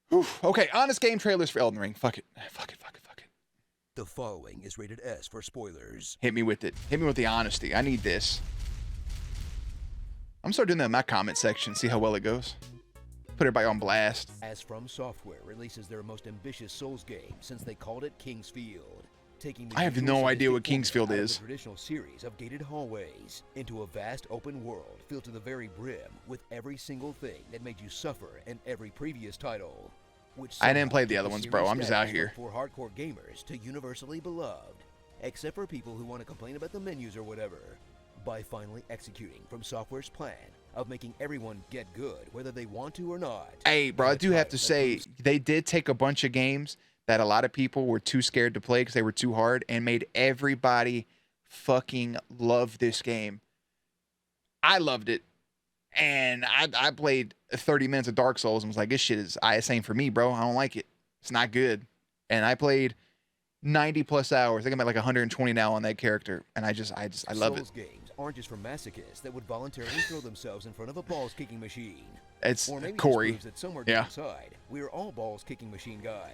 Whew. Okay, honest game trailers for Elden Ring. Fuck it. Fuck it, fuck it, fuck it. The following is rated S for spoilers. Hit me with it. Hit me with the honesty. I need this. I'm gonna start doing that in my comment section, see how well it goes. Put everybody on blast. As From Software releases their most ambitious Souls game since they called it Kingsfield. Taking the I have no idea what Kingsfield is. The traditional series of gated hallways into a vast open world filled to the very brim with every single thing that made you suffer in every previous title. Which I didn't play the other ones, bro. I'm just out here. For hardcore gamers to universally beloved, except for people who want to complain about the menus or whatever. By finally executing From Software's plan of making everyone get good, whether they want to or not. Hey, bro, I do have to say, they did take a bunch of games that a lot of people were too scared to play because they were too hard and made everybody fucking love this game. I loved it. And I played 30 minutes of Dark Souls and was like, this shit is ISA for me, bro. I don't like it. It's not good. And I played 90 plus hours. I think I'm at like 120 now on that character. And I love Souls it. Games aren't just for masochists that would voluntarily throw themselves in front of a balls-kicking machine. It's or maybe Corey. This proves that somewhere deep inside, we are all balls-kicking machine guy.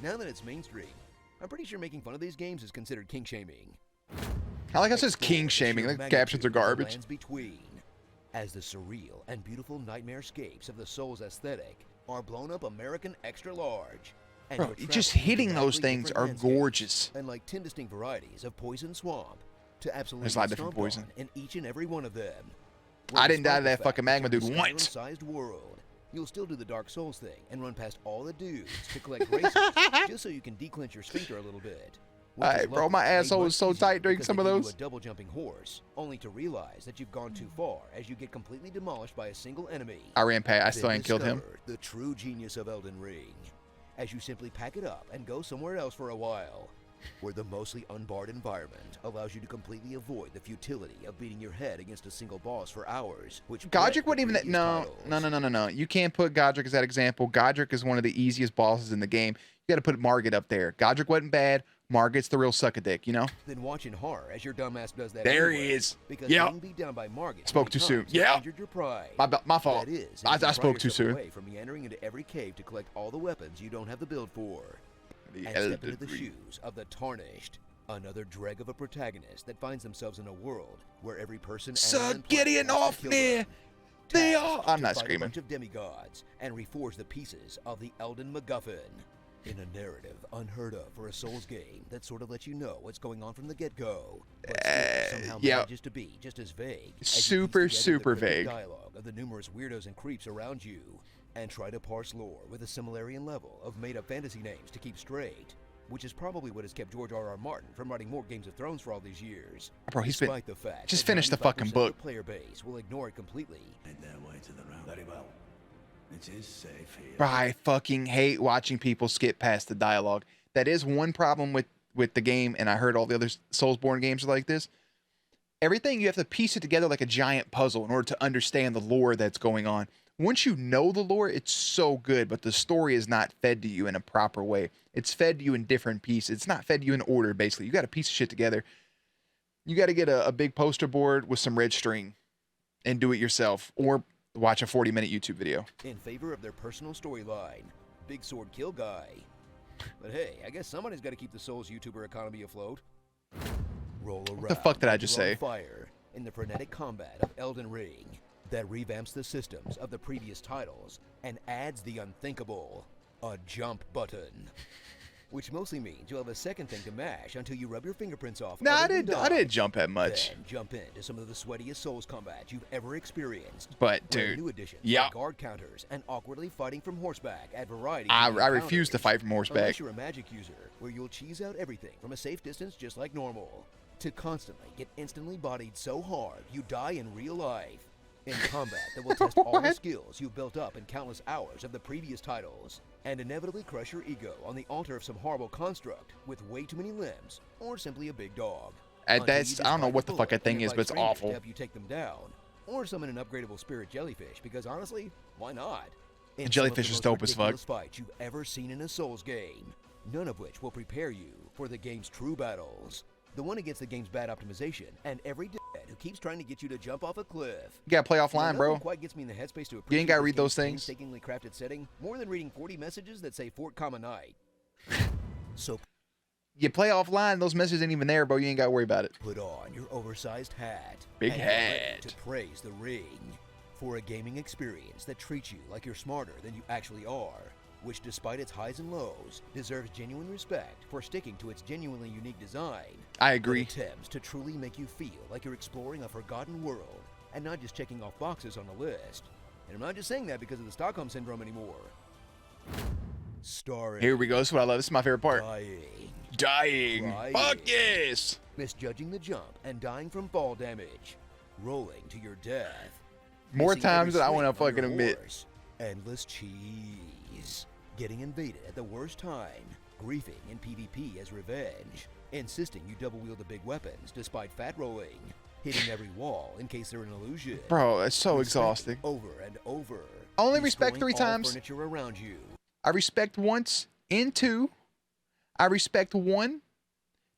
Now that it's mainstream, I'm pretty sure making fun of these games is considered kink-shaming. I like how it says king-shaming. The captions are garbage. Between, as the surreal and beautiful nightmare-scapes of the Souls aesthetic are blown up American extra-large. Bro, just hitting those things are gorgeous. And like 10 distinct varieties of poison swamp to absolutely There's a lot of different poison in each and every one of them. I didn't die to that fucking magma dude once. Sized world, you'll still do the Dark Souls thing and run past all the dudes to collect graces just so you can declench your sphincter a little bit. Alright, bro, my asshole was so tight during some of those. A double jumping horse, only to realize that you've gone too far as you get completely demolished by a single enemy. I ran past. I still ain't killed him. The true genius of Elden Ring, as you simply pack it up and go somewhere else for a while, where the mostly unbarred environment allows you to completely avoid the futility of beating your head against a single boss for hours. Which Godric wasn't even that. No. You can't put Godric as that example. Godric is one of the easiest bosses in the game. You got to put Margit up there. Godric wasn't bad. Margit's the real suck a dick, you know? Then watching horror as your dumbass does that. There anyway, he is. Because yep. being beat down by Margit spoke too soon. Yeah. Injured your pride. My fault. That is, I spoke too soon. Away from meandering into every cave to collect all the weapons you don't have the build for. The and step into the shoes of the Tarnished, another dreg of a protagonist that finds themselves in a world where every person Sir Gideon off there. They are. I'm not screaming. A bunch of demigods and reforge the pieces of the Elden MacGuffin. In a narrative unheard of for a Souls game that sort of lets you know what's going on from the get-go, but somehow manages to be just as vague. Super vague. Dialogue of the numerous weirdos and creeps around you, and try to parse lore with a similarity and level of made-up fantasy names to keep straight, which is probably what has kept George R.R. Martin from writing more Games of Thrones for all these years. Bro, he's been the fact just finished the fucking book. The player base will ignore it completely. Made their way to the realm. Very well. It is safe here. Bro, I fucking hate watching people skip past the dialogue. That is one problem with the game, and I heard all the other Soulsborne games are like this. Everything, you have to piece it together like a giant puzzle in order to understand the lore that's going on. Once you know the lore, it's so good, but the story is not fed to you in a proper way. It's fed to you in different pieces. It's not fed to you in order, basically. You got to piece of shit together. You got to get a big poster board with some red string and do it yourself, or watch a 40-minute YouTube video. In favor of their personal storyline, Big Sword Kill Guy. But hey, I guess somebody's got to keep the Souls YouTuber economy afloat. Roll around. What the fuck did I just say? Fire in the frenetic combat of Elden Ring that revamps the systems of the previous titles and adds the unthinkable, a jump button. Which mostly means you'll have a second thing to mash until you rub your fingerprints off. Nah, I didn't jump that much. Then jump into some of the sweatiest Souls combat you've ever experienced. But dude, new additions, yeah, like guard counters and awkwardly fighting from horseback at variety. I refuse to fight from horseback. Unless you're a magic user, where you'll cheese out everything from a safe distance just like normal, to constantly get instantly bodied so hard you die in real life. In combat that will test all the skills you've built up in countless hours of the previous titles, and inevitably crush your ego on the altar of some horrible construct with way too many limbs, or simply a big dog. I don't know what the fuck that thing is, but it's awful. You take them down, or summon an upgradable spirit jellyfish, because honestly, why not? The jellyfish is dope as fuck. Fights you've ever seen in a Souls game, none of which will prepare you for the game's true battles. The one against the game's bad optimization, and every dickhead who keeps trying to get you to jump off a cliff. You gotta play offline, Nothing bro. quite gets me in the headspace to You appreciate ain't gotta this read those game's things. painstakingly crafted setting more than reading 40 messages that say Fort Common Night. So You play offline, those messages ain't even there, bro. You ain't gotta worry about it. put on your oversized hat. Big and get ready hat. to praise the ring for a gaming experience that treats you like you're smarter than you actually are, which despite its highs and lows, deserves genuine respect for sticking to its genuinely unique design. I That agree. attempts to truly make you feel like you're exploring a forgotten world and not just checking off boxes on the list. And I'm not just saying that because of the Stockholm Syndrome anymore. Starring Here we go. This is what I love. This is my favorite part. dying, Dying. Right. Fuck yes. misjudging the jump and dying from fall damage, rolling to your death. More missing every times than I want to swing on fucking your admit. horse, endless cheese. Getting invaded at the worst time. Griefing in PvP as revenge. Insisting you double wield the big weapons despite fat rolling. Hitting every wall in case they're an illusion. Bro, it's so Respecting exhausting. Over and over. I only respect destroying 3 all times. Furniture around you. I respect once in 2. I respect 1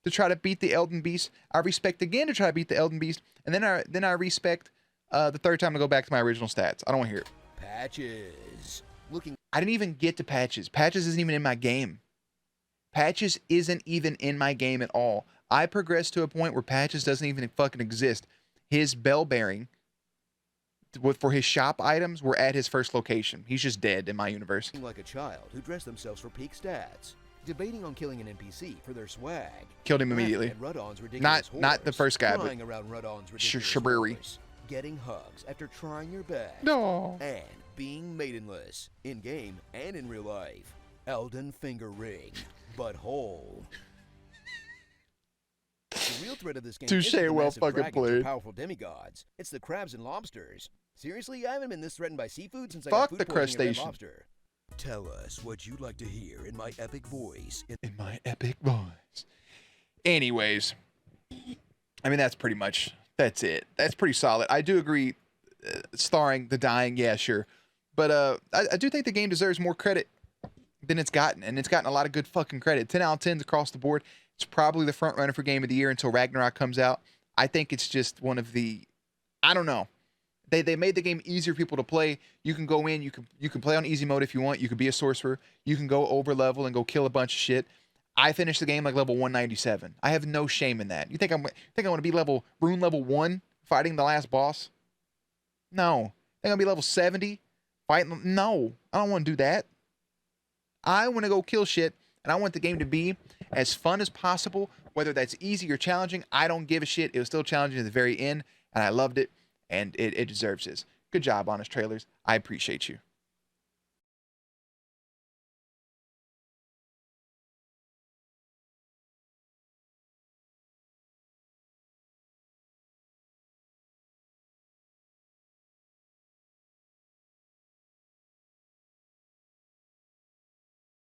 to try to beat the Elden Beast. I respect again to try to beat the Elden Beast. And then I respect the 3rd time to go back to my original stats. I don't want to hear it. Patches. Looking I didn't even get to Patches. Patches isn't even in my game. Patches isn't even in my game at all. I progressed to a point where Patches doesn't even fucking exist. His bell bearing for his shop items were at his first location. He's just dead in my universe. like a child who dressed themselves for peak stats. Debating on killing an NPC for their swag. Killed him Laughing immediately. at Rudon's ridiculous Not the horse, first guy, but crying around Rudon's ridiculous Shaburi. horse, getting hugs after trying your best. No. And being maidenless, in game and in real life. Elden finger ring, but whole. The real threat of this game Touche, isn't the well massive fucking dragons or played. powerful demigods. It's the crabs and lobsters. Seriously, I haven't been this threatened by seafood since I Fuck got food the poisoning at Red crustacean. Lobster. Tell us what you'd like to hear in my epic voice. In my epic voice. Anyways, I mean, that's it. That's pretty solid. I do agree, starring the dying, yeah, sure. But I do think the game deserves more credit than it's gotten. And it's gotten a lot of good fucking credit. 10 out of 10s across the board. It's probably the front runner for Game of the Year until Ragnarok comes out. I think it's just one of the, I don't know. They made the game easier for people to play. You can go in, you can play on easy mode if you want. You can be a sorcerer. You can go over level and go kill a bunch of shit. I finished the game like level 197. I have no shame in that. You think I want to be rune level 1 fighting the last boss? No. Think I'm gonna be level 70 fighting? No. I don't want to do that. I want to go kill shit, and I want the game to be as fun as possible. Whether that's easy or challenging, I don't give a shit. It was still challenging at the very end, and I loved it. And it deserves this. Good job, Honest Trailers. I appreciate you.